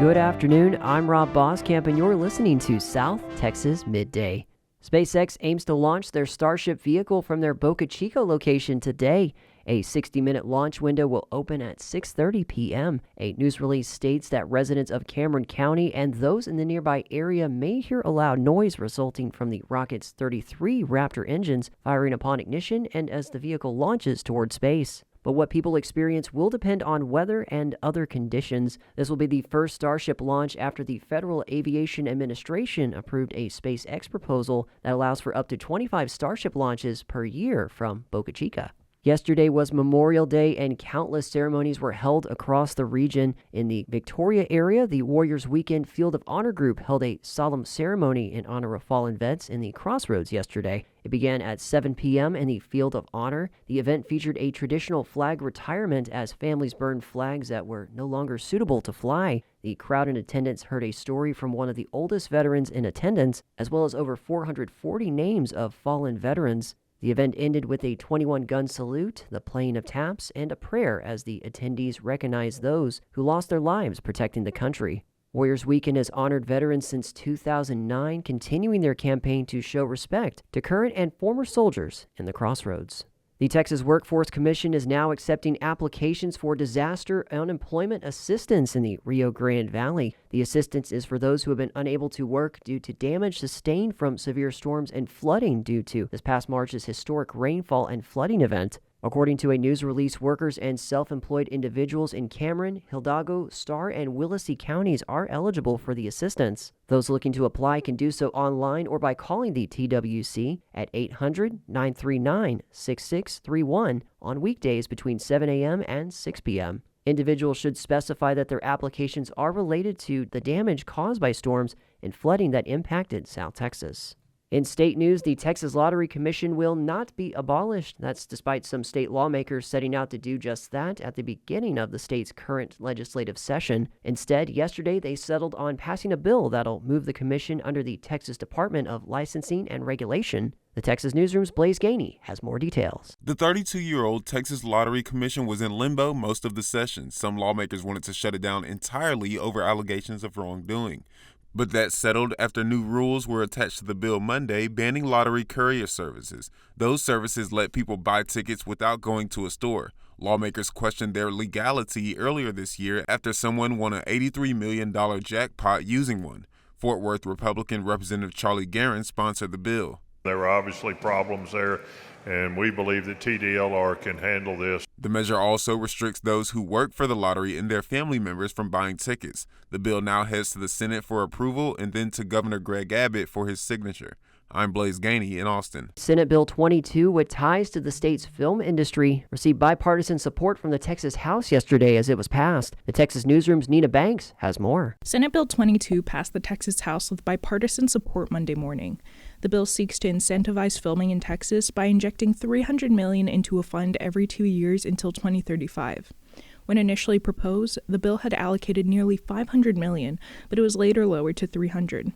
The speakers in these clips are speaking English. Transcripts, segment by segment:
Good afternoon, I'm Rob Boskamp, and you're listening to South Texas Midday. SpaceX aims to launch their Starship vehicle from their Boca Chica location today. A 60-minute launch window will open at 6:30 p.m. A news release states that residents of Cameron County and those in the nearby area may hear a loud noise resulting from the rocket's 33 Raptor engines firing upon ignition and as the vehicle launches toward space. But what people experience will depend on weather and other conditions. This will be the first Starship launch after the Federal Aviation Administration approved a SpaceX proposal that allows for up to 25 Starship launches per year from Boca Chica. Yesterday was Memorial Day, and countless ceremonies were held across the region. In the Victoria area, the Warriors Weekend Field of Honor group held a solemn ceremony in honor of fallen vets in the Crossroads yesterday. It began at 7 p.m. in the Field of Honor. The event featured a traditional flag retirement as families burned flags that were no longer suitable to fly. The crowd in attendance heard a story from one of the oldest veterans in attendance, as well as over 440 names of fallen veterans. The event ended with a 21-gun salute, the playing of taps, and a prayer as the attendees recognized those who lost their lives protecting the country. Warriors Weekend has honored veterans since 2009, continuing their campaign to show respect to current and former soldiers in the Crossroads. The Texas Workforce Commission is now accepting applications for disaster unemployment assistance in the Rio Grande Valley. The assistance is for those who have been unable to work due to damage sustained from severe storms and flooding due to this past March's historic rainfall and flooding event. According to a news release, workers and self-employed individuals in Cameron, Hidalgo, Starr, and Willacy counties are eligible for the assistance. Those looking to apply can do so online or by calling the TWC at 800-939-6631 on weekdays between 7 a.m. and 6 p.m. Individuals should specify that their applications are related to the damage caused by storms and flooding that impacted South Texas. In state news, the Texas Lottery Commission will not be abolished. That's despite some state lawmakers setting out to do just that at the beginning of the state's current legislative session. Instead, yesterday they settled on passing a bill that'll move the commission under the Texas Department of Licensing and Regulation. The Texas Newsroom's Blaze Gainey has more details. The 32-year-old Texas Lottery Commission was in limbo most of the session. Some lawmakers wanted to shut it down entirely over allegations of wrongdoing. But that settled after new rules were attached to the bill Monday, banning lottery courier services. Those services let people buy tickets without going to a store. Lawmakers questioned their legality earlier this year after someone won an $83 million jackpot using one. Fort Worth Republican Representative Charlie Guerin sponsored the bill. There were obviously problems there, and we believe that TDLR can handle this. The measure also restricts those who work for the lottery and their family members from buying tickets. The bill now heads to the Senate for approval and then to Governor Greg Abbott for his signature. I'm Blaze Gainey in Austin. Senate Bill 22, with ties to the state's film industry, received bipartisan support from the Texas House yesterday as it was passed. The Texas Newsroom's Nina Banks has more. Senate Bill 22 passed the Texas House with bipartisan support Monday morning. The bill seeks to incentivize filming in Texas by injecting $300 million into a fund every 2 years until 2035. When initially proposed, the bill had allocated nearly $500 million, but it was later lowered to $300 million.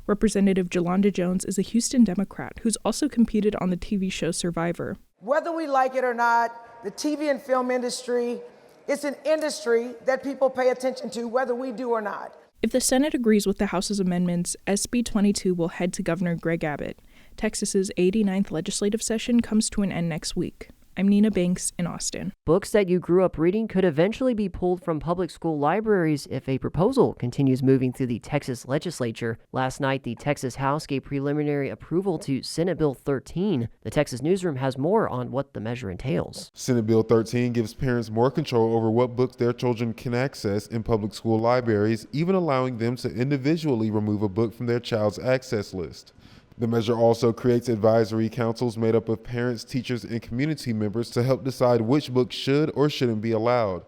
Representative Jolanda Jones is a Houston Democrat who's also competed on the TV show Survivor. Whether we like it or not, the TV and film industry is an industry that people pay attention to, whether we do or not. If the Senate agrees with the House's amendments, SB 22 will head to Governor Greg Abbott. Texas's 89th legislative session comes to an end next week. I'm Nina Banks in Austin. Books that you grew up reading could eventually be pulled from public school libraries if a proposal continues moving through the Texas legislature. Last night, the Texas House gave preliminary approval to Senate Bill 13. The Texas Newsroom has more on what the measure entails. Senate Bill 13 gives parents more control over what books their children can access in public school libraries, even allowing them to individually remove a book from their child's access list. The measure also creates advisory councils made up of parents, teachers, and community members to help decide which books should or shouldn't be allowed,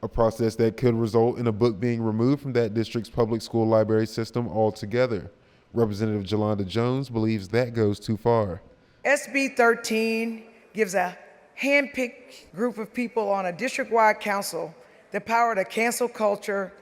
a process that could result in a book being removed from that district's public school library system altogether. Representative Jolanda Jones believes that goes too far. SB 13 gives a hand-picked group of people on a district-wide council the power to cancel culture,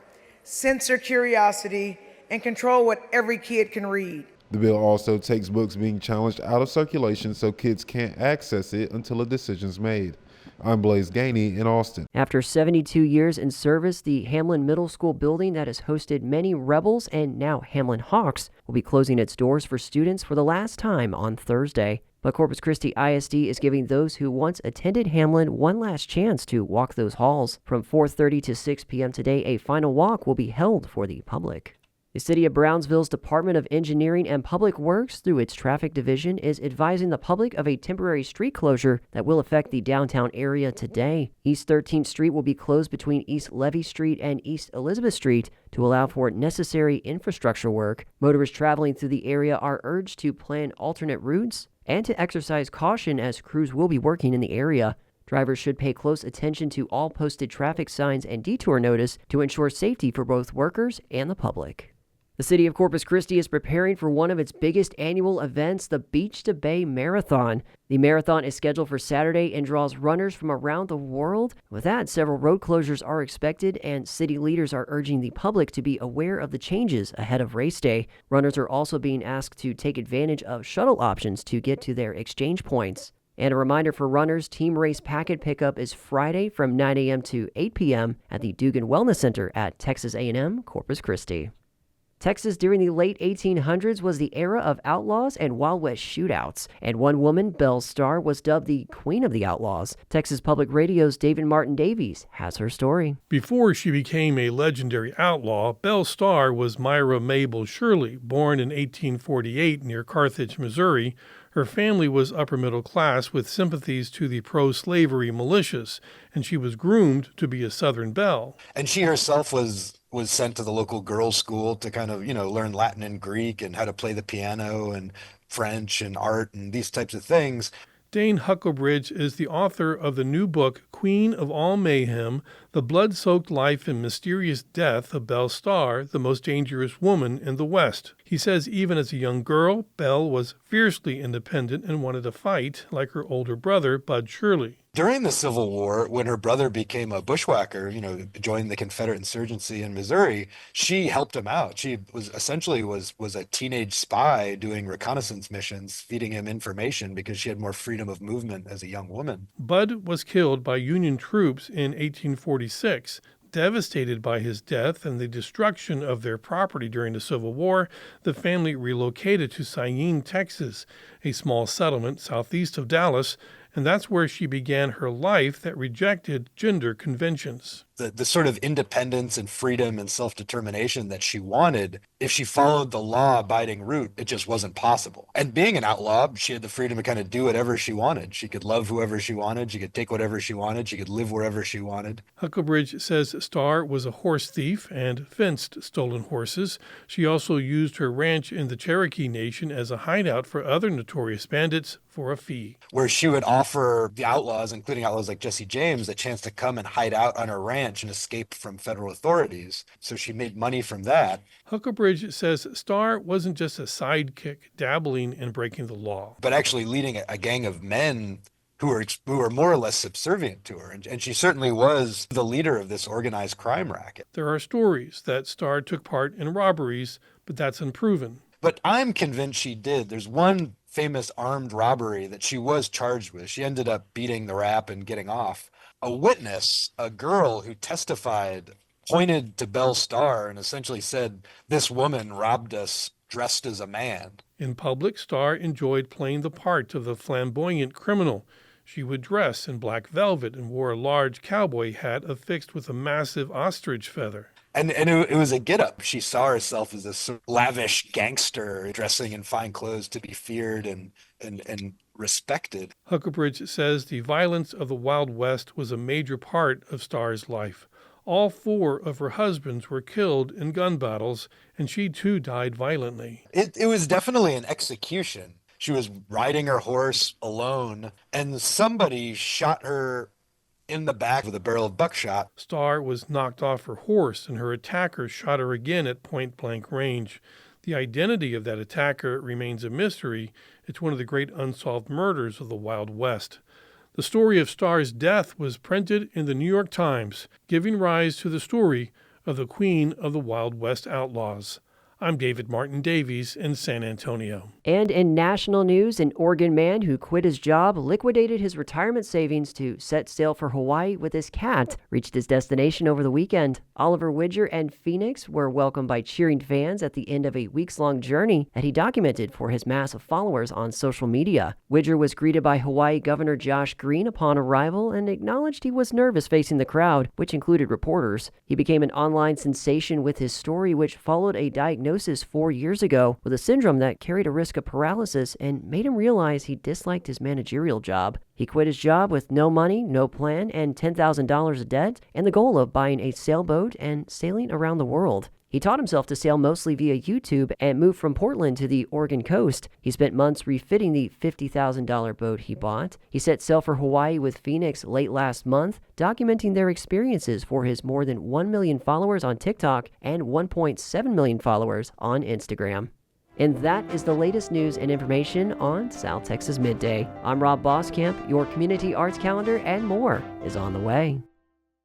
censor curiosity, and control what every kid can read. The bill also takes books being challenged out of circulation so kids can't access it until a decision's made. I'm Blaze Gainey in Austin. After 72 years in service, the Hamlin Middle School building that has hosted many Rebels and now Hamlin Hawks will be closing its doors for students for the last time on Thursday. But Corpus Christi ISD is giving those who once attended Hamlin one last chance to walk those halls. From 4:30 to 6 p.m. today, a final walk will be held for the public. The City of Brownsville's Department of Engineering and Public Works, through its traffic division, is advising the public of a temporary street closure that will affect the downtown area today. East 13th Street will be closed between East Levy Street and East Elizabeth Street to allow for necessary infrastructure work. Motorists traveling through the area are urged to plan alternate routes and to exercise caution as crews will be working in the area. Drivers should pay close attention to all posted traffic signs and detour notice to ensure safety for both workers and the public. The city of Corpus Christi is preparing for one of its biggest annual events, the Beach to Bay Marathon. The marathon is scheduled for Saturday and draws runners from around the world. With that, several road closures are expected, and city leaders are urging the public to be aware of the changes ahead of race day. Runners are also being asked to take advantage of shuttle options to get to their exchange points. And a reminder for runners, team race packet pickup is Friday from 9 a.m. to 8 p.m. at the Dugan Wellness Center at Texas A&M Corpus Christi. Texas during the late 1800s was the era of outlaws and Wild West shootouts, and one woman, Belle Starr, was dubbed the Queen of the Outlaws. Texas Public Radio's David Martin Davies has her story. Before she became a legendary outlaw, Belle Starr was Myra Mabel Shirley, born in 1848 near Carthage, Missouri. Her family was upper middle class with sympathies to the pro-slavery militias, and she was groomed to be a Southern belle. And she herself was sent to the local girls' school to kind of, learn Latin and Greek and how to play the piano and French and art and these types of things. Dane Huckelbridge is the author of the new book, Queen of All Mayhem, The Blood-Soaked Life and Mysterious Death of Belle Starr, the Most Dangerous Woman in the West. He says even as a young girl, Belle was fiercely independent and wanted to fight like her older brother, Bud Shirley. During the Civil War, when her brother became a bushwhacker, joined the Confederate insurgency in Missouri, she helped him out. She was essentially was a teenage spy doing reconnaissance missions, feeding him information because she had more freedom of movement as a young woman. Bud was killed by Union troops in 1846. Devastated by his death and the destruction of their property during the Civil War, the family relocated to Syene, Texas, a small settlement southeast of Dallas, and that's where she began her life that rejected gender conventions. The sort of independence and freedom and self-determination that she wanted, if she followed the law-abiding route, it just wasn't possible. And being an outlaw, she had the freedom to kind of do whatever she wanted. She could love whoever she wanted. She could take whatever she wanted. She could live wherever she wanted. Huckelbridge says Starr was a horse thief and fenced stolen horses. She also used her ranch in the Cherokee Nation as a hideout for other notorious bandits for a fee. Where she would offer the outlaws, including outlaws like Jesse James, a chance to come and hide out on her ranch and escape from federal authorities. So she made money from that. Huckelbridge says Starr wasn't just a sidekick dabbling in breaking the law, but actually leading a gang of men who were more or less subservient to her. And she certainly was the leader of this organized crime racket. There are stories that Starr took part in robberies, but that's unproven. But I'm convinced she did. There's one famous armed robbery that she was charged with. She ended up beating the rap and getting off. A witness, a girl who testified, pointed to Belle Starr and essentially said, "This woman robbed us dressed as a man." In public, Starr enjoyed playing the part of the flamboyant criminal. She would dress in black velvet and wore a large cowboy hat affixed with a massive ostrich feather. And it was a get-up. She saw herself as this lavish gangster dressing in fine clothes to be feared and respected. Huckelbridge says the violence of the Wild West was a major part of Starr's life. All 4 of her husbands were killed in gun battles, and she too died violently. It was definitely an execution. She was riding her horse alone, and somebody shot her in the back with a barrel of buckshot. Starr was knocked off her horse, and her attacker shot her again at point-blank range. The identity of that attacker remains a mystery. It's one of the great unsolved murders of the Wild West. The story of Starr's death was printed in the New York Times, giving rise to the story of the Queen of the Wild West Outlaws. I'm David Martin Davies in San Antonio. And in national news, an Oregon man who quit his job, liquidated his retirement savings to set sail for Hawaii with his cat, reached his destination over the weekend. Oliver Widger and Phoenix were welcomed by cheering fans at the end of a weeks-long journey that he documented for his mass of followers on social media. Widger was greeted by Hawaii Governor Josh Green upon arrival and acknowledged he was nervous facing the crowd, which included reporters. He became an online sensation with his story, which followed a diagnosis 4 years ago with a syndrome that carried a risk of paralysis and made him realize he disliked his managerial job. He quit his job with no money, no plan, and $10,000 of debt, and the goal of buying a sailboat and sailing around the world. He taught himself to sail mostly via YouTube and moved from Portland to the Oregon coast. He spent months refitting the $50,000 boat he bought. He set sail for Hawaii with Phoenix late last month, documenting their experiences for his more than 1 million followers on TikTok and 1.7 million followers on Instagram. And that is the latest news and information on South Texas Midday. I'm Rob Boskamp. Your community arts calendar and more is on the way.